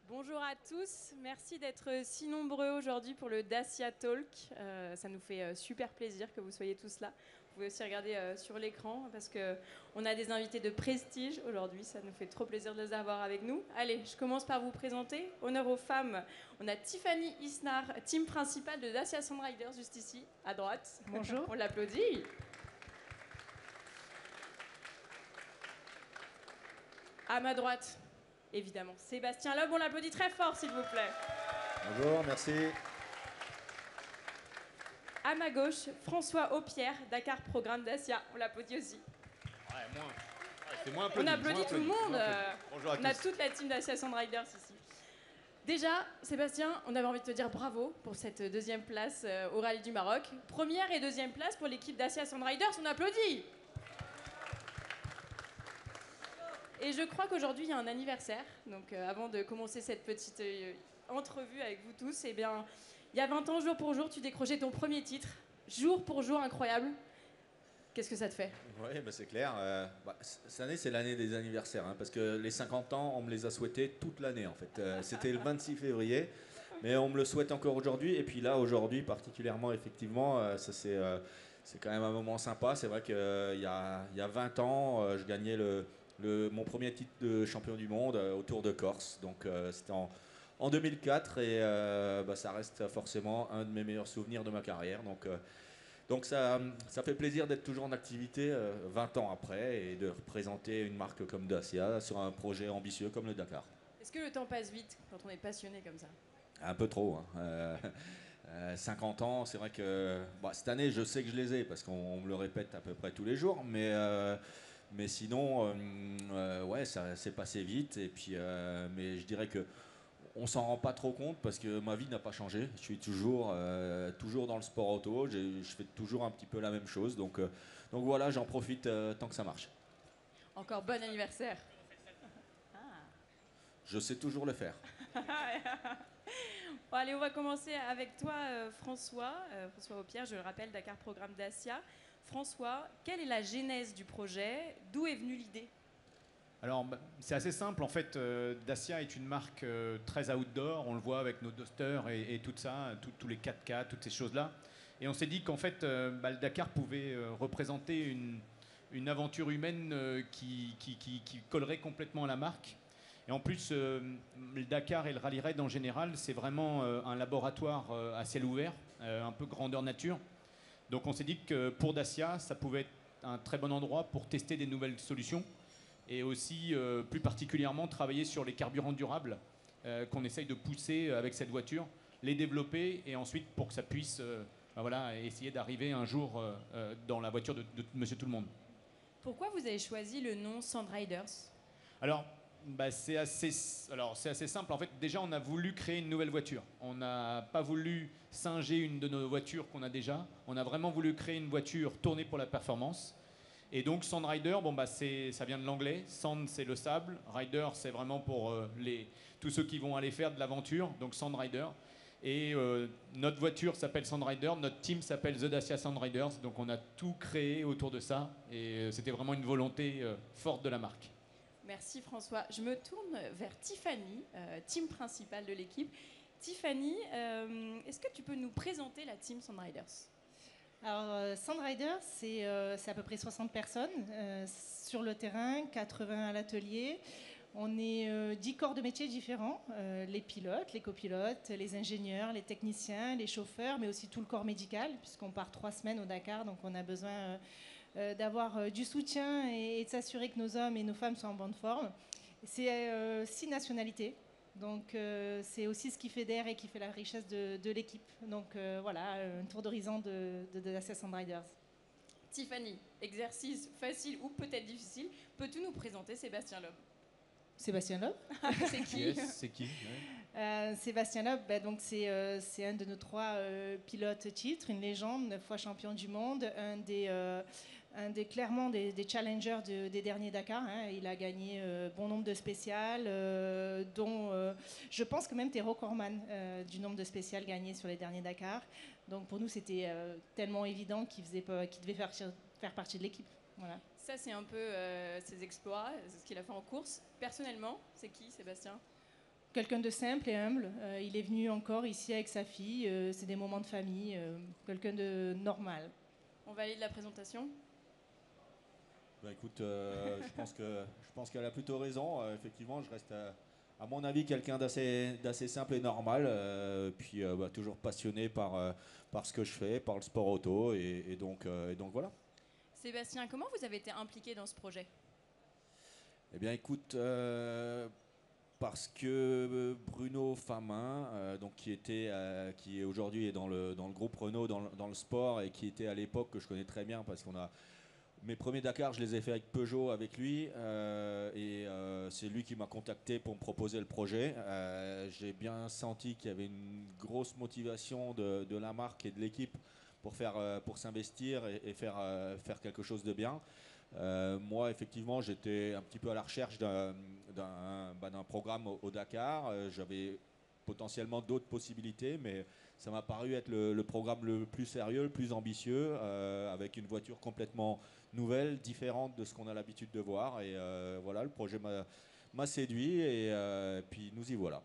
Bonjour à tous, merci d'être si nombreux aujourd'hui pour le Dacia Talk. Ça nous fait super plaisir que vous soyez tous là. Vous pouvez aussi regarder sur l'écran parce qu'on a des invités de prestige aujourd'hui. Ça nous fait trop plaisir de les avoir avec nous. Allez, je commence par vous présenter. Honneur aux femmes, on a Tiffany Isnar, team principale de Dacia Sandriders, juste ici, à droite. Bonjour. On l'applaudit. À ma droite, évidemment, Sébastien Loeb, on l'applaudit très fort s'il vous plaît. Bonjour, merci. À ma gauche, François Aupière, Dakar Programme Dacia, on l'applaudit aussi. C'est moins On applaudit tout le monde. Bonjour à On a tous. toute la team Dacia Sandriders ici. Déjà, Sébastien, on avait envie de te dire bravo pour cette deuxième place au Rallye du Maroc. Première et deuxième place pour l'équipe Dacia Sandriders, on applaudit. Et je crois qu'aujourd'hui, il y a un anniversaire. Donc avant de commencer cette petite entrevue avec vous tous, eh bien, il y a 20 ans, jour pour jour, tu décrochais ton premier titre. Jour pour jour, incroyable. Qu'est-ce que ça te fait? Oui, bah c'est clair. Cette année, c'est l'année des anniversaires. Parce que les 50 ans, on me les a souhaités toute l'année, en fait. C'était le 26 février. Mais on me le souhaite encore aujourd'hui. Et puis là, aujourd'hui, particulièrement, effectivement, c'est quand même un moment sympa. C'est vrai qu'il y a 20 ans, je gagnais mon premier titre de champion du monde au Tour de Corse. Donc c'était en 2004 et ça reste forcément un de mes meilleurs souvenirs de ma carrière. Donc ça fait plaisir d'être toujours en activité 20 ans après et de représenter une marque comme Dacia sur un projet ambitieux comme le Dakar. Est-ce que le temps passe vite quand on est passionné comme ça? Un peu trop. 50 ans, c'est vrai que cette année, je sais que je les ai parce qu'on me le répète à peu près tous les jours, mais sinon, ouais, ça s'est passé vite. Et puis, mais je dirais que on s'en rend pas trop compte parce que ma vie n'a pas changé. Je suis toujours dans le sport auto. Je fais toujours un petit peu la même chose. Donc voilà, j'en profite tant que ça marche. Encore bon anniversaire. Je sais toujours le faire. Bon, allez, on va commencer avec toi, François. François Aupière, je le rappelle, Dakar Programme Dacia. François, quelle est la genèse du projet? D'où est venue l'idée? Alors, c'est assez simple. En fait, Dacia est une marque très outdoor. On le voit avec nos Duster et tout ça, tous les 4x4, toutes ces choses-là. Et on s'est dit qu'en fait, le Dakar pouvait représenter une aventure humaine qui collerait complètement à la marque. Et en plus, le Dakar et le Rallye Raid en général, c'est vraiment un laboratoire à ciel ouvert, un peu grandeur nature. Donc on s'est dit que pour Dacia, ça pouvait être un très bon endroit pour tester des nouvelles solutions et aussi plus particulièrement travailler sur les carburants durables qu'on essaye de pousser avec cette voiture, les développer et ensuite pour que ça puisse essayer d'arriver un jour dans la voiture de Monsieur Tout-le-Monde. Pourquoi vous avez choisi le nom Sandriders? Alors, c'est assez simple. En fait, déjà, on a voulu créer une nouvelle voiture. On n'a pas voulu singer une de nos voitures qu'on a déjà. On a vraiment voulu créer une voiture tournée pour la performance. Et donc, Sandrider, ça vient de l'anglais. Sand, c'est le sable. Rider, c'est vraiment pour tous ceux qui vont aller faire de l'aventure. Donc, Sandrider. Et notre voiture s'appelle Sandrider. Notre team s'appelle The Dacia Sandriders. Donc, on a tout créé autour de ça. Et c'était vraiment une volonté forte de la marque. Merci François. Je me tourne vers Tiffany, team principale de l'équipe. Tiffany, est-ce que tu peux nous présenter la team Sandriders? Alors, Sandriders, c'est à peu près 60 personnes sur le terrain, 80 à l'atelier. On est 10 corps de métiers différents, les pilotes, les copilotes, les ingénieurs, les techniciens, les chauffeurs, mais aussi tout le corps médical, puisqu'on part 3 semaines au Dakar, donc on a besoin d'avoir du soutien et de s'assurer que nos hommes et nos femmes sont en bonne forme. C'est 6 nationalités, donc c'est aussi ce qui fédère et qui fait la richesse de l'équipe. Donc voilà, un tour d'horizon de Dacia Sandriders. Tiffany, exercice facile ou peut-être difficile, peux-tu nous présenter Sébastien Loeb? Sébastien Loeb. C'est qui? Yes, c'est qui? Sébastien Loeb, donc c'est un de nos 3 pilotes titres, une légende, 9 fois champion du monde, clairement des challengers des derniers Dakar. Il a gagné bon nombre de spéciales, dont je pense que même tu es recordman du nombre de spéciales gagnées sur les derniers Dakar. Donc pour nous, c'était tellement évident qu'il devait faire partie de l'équipe. Voilà. Ça, c'est un peu ses exploits, c'est ce qu'il a fait en course. Personnellement, c'est qui, Sébastien? quelqu'un de simple et humble. Il est venu encore ici avec sa fille. C'est des moments de famille. Quelqu'un de normal. On valide la présentation. Bah, écoute, je pense qu'elle a plutôt raison. Effectivement, je reste, à mon avis, quelqu'un d'assez simple et normal. Puis toujours passionné par ce que je fais, par le sport auto. Et donc voilà. Sébastien, comment vous avez été impliqué dans ce projet? Eh bien, écoute, parce que Bruno Famin, donc qui aujourd'hui est dans le groupe Renault dans le sport et qui était à l'époque que je connais très bien parce qu'on a mes premiers Dakar, je les ai fait avec Peugeot avec lui c'est lui qui m'a contacté pour me proposer le projet. J'ai bien senti qu'il y avait une grosse motivation de la marque et de l'équipe pour s'investir et faire quelque chose de bien. Moi, effectivement, j'étais un petit peu à la recherche d'un programme au Dakar. J'avais potentiellement d'autres possibilités, mais ça m'a paru être le programme le plus sérieux, le plus ambitieux, avec une voiture complètement nouvelle, différente de ce qu'on a l'habitude de voir. Et voilà, le projet m'a séduit et puis nous y voilà.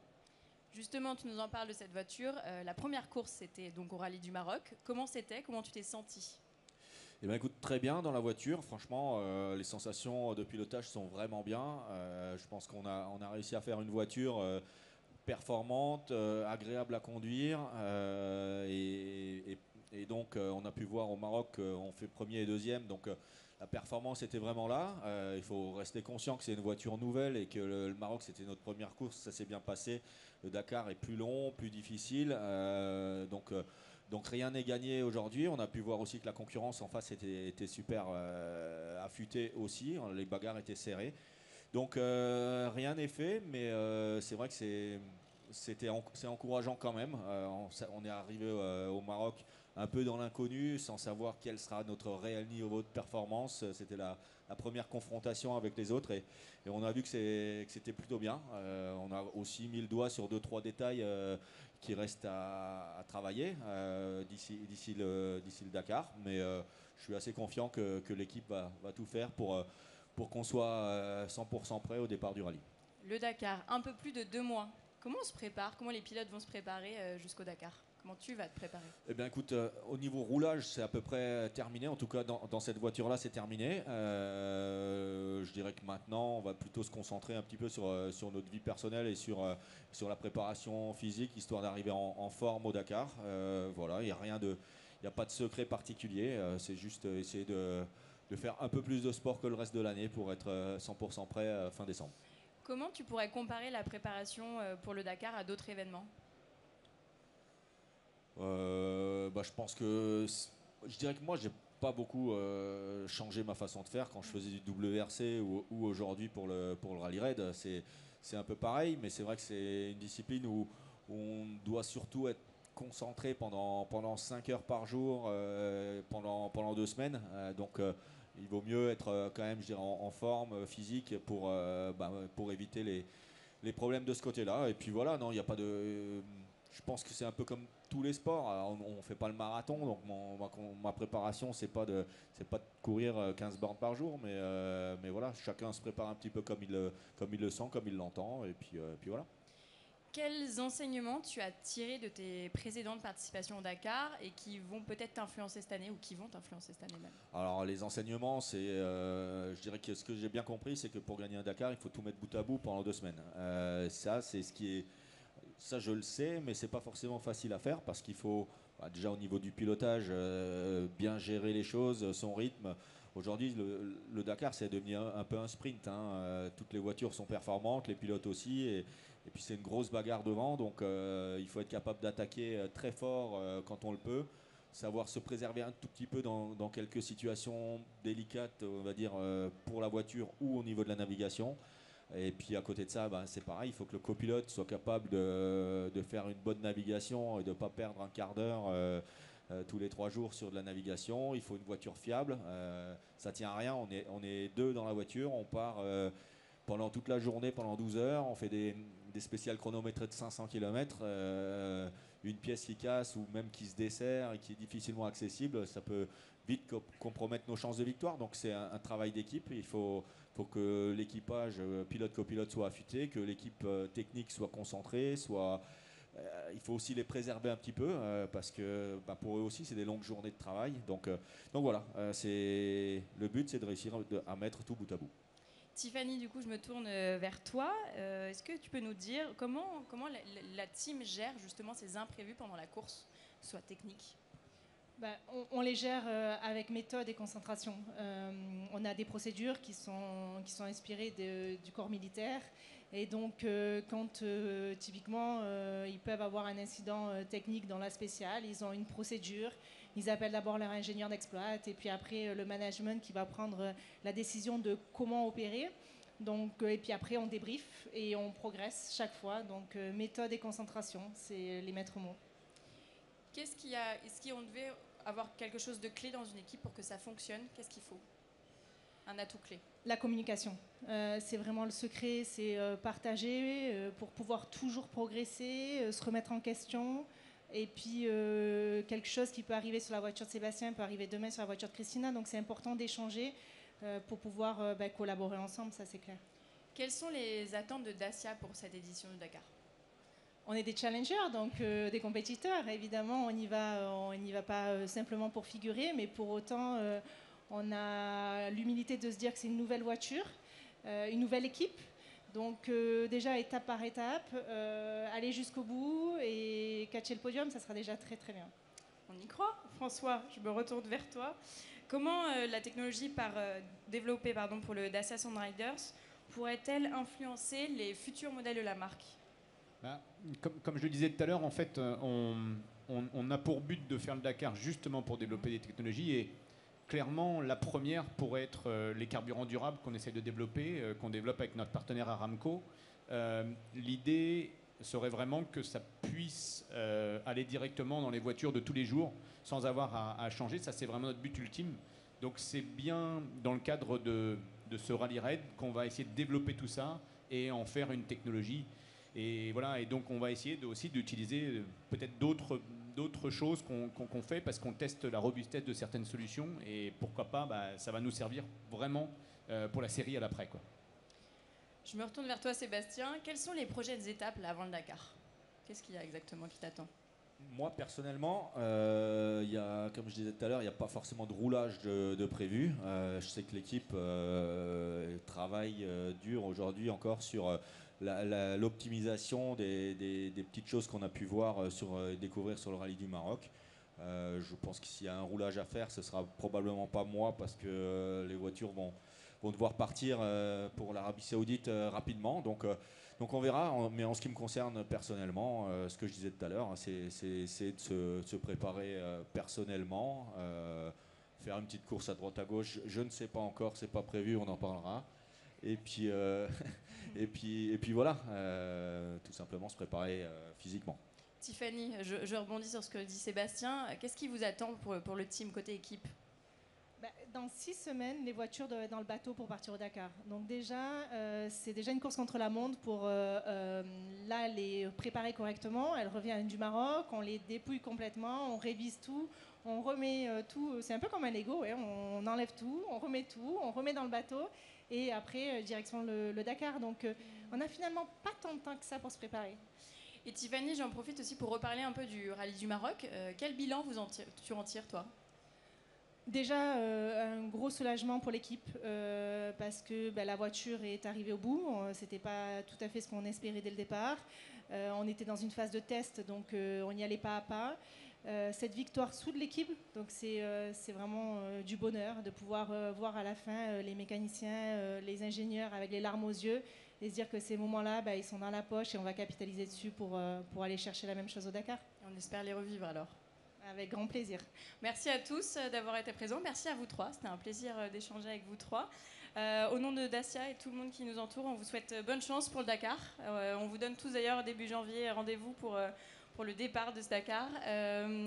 Justement, tu nous en parles de cette voiture. La première course, c'était donc au Rallye du Maroc. Comment c'était? Comment tu t'es senti? Eh bien, écoute, très bien dans la voiture. Franchement, les sensations de pilotage sont vraiment bien. Je pense qu'on a réussi à faire une voiture performante, agréable à conduire. Et donc, on a pu voir au Maroc, on fait premier et deuxième. Donc, la performance était vraiment là. Il faut rester conscient que c'est une voiture nouvelle et que le Maroc, c'était notre première course. Ça s'est bien passé. Le Dakar est plus long, plus difficile. Donc rien n'est gagné aujourd'hui. On a pu voir aussi que la concurrence en face était super affûtée aussi. Les bagarres étaient serrées. Donc rien n'est fait, mais c'est vrai que c'est encourageant quand même. On est arrivé au Maroc un peu dans l'inconnu, sans savoir quel sera notre réel niveau de performance. C'était la première confrontation avec les autres et on a vu que c'était plutôt bien. On a aussi mis le doigt sur 2-3 détails qui restent à travailler d'ici le Dakar. Mais je suis assez confiant que l'équipe va tout faire pour qu'on soit 100% prêt au départ du rallye. Le Dakar, un peu plus de 2 mois. Comment on se prépare? Comment les pilotes vont se préparer jusqu'au Dakar? Comment tu vas te préparer? Eh bien écoute, au niveau roulage, c'est à peu près terminé. En tout cas, dans cette voiture-là, c'est terminé. Je dirais que maintenant, on va plutôt se concentrer un petit peu sur notre vie personnelle et sur la préparation physique, histoire d'arriver en forme au Dakar. Voilà, il n'y a pas de secret particulier. C'est juste essayer de faire un peu plus de sport que le reste de l'année pour être 100% prêt fin décembre. Comment tu pourrais comparer la préparation pour le Dakar à d'autres événements? Je pense que je dirais que moi j'ai pas beaucoup changé ma façon de faire quand je faisais du WRC ou aujourd'hui pour le Rallye Raid. C'est un peu pareil, mais c'est vrai que c'est une discipline où on doit surtout être concentré pendant 5 heures par jour pendant 2 semaines. Donc il vaut mieux être quand même, je dirais, en forme physique pour éviter les problèmes de ce côté-là. Et puis voilà, non, il n'y a pas de. Je pense que c'est un peu comme tous les sports. On ne fait pas le marathon, donc ma préparation, c'est pas de courir 15 bornes par jour, mais voilà, chacun se prépare un petit peu comme il le sent, comme il l'entend, et puis voilà. Quels enseignements tu as tirés de tes précédentes participations au Dakar et qui vont peut-être t'influencer cette année ou qui vont t'influencer cette année même? Alors les enseignements, je dirais que ce que j'ai bien compris, c'est que pour gagner un Dakar, il faut tout mettre bout à bout pendant 2 semaines. Ça, c'est ce qui est. Ça, je le sais, mais c'est pas forcément facile à faire parce qu'il faut, déjà au niveau du pilotage, bien gérer les choses, son rythme. Aujourd'hui, le Dakar, c'est devenu un peu un sprint. Toutes les voitures sont performantes, les pilotes aussi, et puis c'est une grosse bagarre devant. Donc, il faut être capable d'attaquer très fort quand on le peut, savoir se préserver un tout petit peu dans quelques situations délicates, on va dire, pour la voiture ou au niveau de la navigation. Et puis à côté de ça, c'est pareil, il faut que le copilote soit capable de faire une bonne navigation et de ne pas perdre un quart d'heure tous les 3 jours sur de la navigation. Il faut une voiture fiable. Ça tient à rien, on est 2 dans la voiture, on part pendant toute la journée, pendant 12 heures. On fait des spéciales chronométrées de 500 km. Une pièce qui casse ou même qui se dessert et qui est difficilement accessible, ça peut vite compromettre nos chances de victoire. Donc c'est un travail d'équipe. Il faut que l'équipage, pilote-copilote, soit affûté, que l'équipe technique soit concentrée, il faut aussi les préserver un petit peu parce que pour eux aussi c'est des longues journées de travail. Donc voilà, le but c'est de réussir à mettre tout bout à bout. Tiffany, du coup, je me tourne vers toi. Est-ce que tu peux nous dire comment la team gère justement ces imprévus pendant la course, soit technique? On les gère avec méthode et concentration. On a des procédures qui sont inspirées du corps militaire. Et donc, quand typiquement ils peuvent avoir un incident technique dans la spéciale, ils ont une procédure. Ils appellent d'abord leur ingénieur d'exploit et puis après le management qui va prendre la décision de comment opérer. Donc, et puis après, on débrief et on progresse chaque fois. Donc, méthode et concentration, c'est les maîtres mots. Est-ce qu'on devait avoir quelque chose de clé dans une équipe pour que ça fonctionne? Qu'est-ce qu'il faut? Un atout clé? La communication. C'est vraiment le secret, c'est partager pour pouvoir toujours progresser, se remettre en question. Et puis, quelque chose qui peut arriver sur la voiture de Sébastien peut arriver demain sur la voiture de Christina. Donc, c'est important d'échanger pour pouvoir collaborer ensemble, ça c'est clair. Quelles sont les attentes de Dacia pour cette édition de Dakar? On est des challengers, donc des compétiteurs. Évidemment, on n'y va pas simplement pour figurer, mais pour autant, on a l'humilité de se dire que c'est une nouvelle voiture, une nouvelle équipe. Donc déjà, étape par étape, aller jusqu'au bout et catcher le podium, ça sera déjà très très bien. On y croit. François, je me retourne vers toi. Comment la technologie développée pour le Dacia Sandriders pourrait-elle influencer les futurs modèles de la marque? Comme je le disais tout à l'heure, en fait, on a pour but de faire le Dakar justement pour développer des technologies et clairement, la première pourrait être les carburants durables qu'on essaie de développer, qu'on développe avec notre partenaire Aramco. L'idée serait vraiment que ça puisse aller directement dans les voitures de tous les jours sans avoir à changer. Ça, c'est vraiment notre but ultime. Donc c'est bien dans le cadre de ce rallye raid qu'on va essayer de développer tout ça et en faire une technologie. Et voilà, et donc on va essayer aussi d'utiliser peut-être d'autres choses qu'on fait parce qu'on teste la robustesse de certaines solutions et pourquoi pas, ça va nous servir vraiment pour la série à l'après, quoi. Je me retourne vers toi, Sébastien. Quelles sont les prochaines étapes là, avant le Dakar? Qu'est-ce qu'il y a exactement qui t'attend? Moi, personnellement, comme je disais tout à l'heure, il n'y a pas forcément de roulage de prévu. Je sais que l'équipe travaille dur aujourd'hui encore sur l'optimisation des petites choses qu'on a pu voir, découvrir sur le rallye du Maroc. Je pense que s'il y a un roulage à faire, ce sera probablement pas moi parce que les voitures vont devoir partir pour l'Arabie Saoudite rapidement. Donc on verra, mais en ce qui me concerne personnellement, ce que je disais tout à l'heure, c'est de se préparer personnellement, faire une petite course à droite à gauche. Je ne sais pas encore, c'est pas prévu, on en parlera. Et puis, et puis voilà, tout simplement se préparer physiquement. Tiffany, je rebondis sur ce que dit Sébastien. Qu'est-ce qui vous attend pour le team côté équipe? Dans 6 semaines, les voitures doivent être dans le bateau pour partir au Dakar. Donc déjà, c'est déjà une course contre la montre pour là les préparer correctement. Elles reviennent du Maroc, on les dépouille complètement, on révise tout, on remet tout. C'est un peu comme un Lego, ouais, on enlève tout, on remet dans le bateau et après direction le Dakar. Donc on n'a finalement pas tant de temps que ça pour se préparer. Et Tiffany, j'en profite aussi pour reparler un peu du rallye du Maroc. Quel bilan tu en tires, toi? Déjà, un gros soulagement pour l'équipe parce que la voiture est arrivée au bout. C'était pas tout à fait ce qu'on espérait dès le départ. On était dans une phase de test, donc on y allait pas à pas. Cette victoire soude l'équipe, donc c'est vraiment du bonheur de pouvoir voir à la fin les mécaniciens, les ingénieurs avec les larmes aux yeux et se dire que ces moments-là, ils sont dans la poche et on va capitaliser dessus pour aller chercher la même chose au Dakar. On espère les revivre alors. Avec grand plaisir. Merci à tous d'avoir été présents. Merci à vous trois. C'était un plaisir d'échanger avec vous trois. Au nom de Dacia et tout le monde qui nous entoure, on vous souhaite bonne chance pour le Dakar. On vous donne tous d'ailleurs début janvier rendez-vous pour le départ de ce Dakar.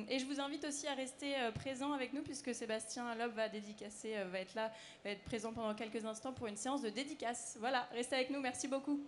Et je vous invite aussi à rester présent avec nous puisque Sébastien Loeb va dédicacer, va être là, va être présent pendant quelques instants pour une séance de dédicace. Voilà, restez avec nous, merci beaucoup.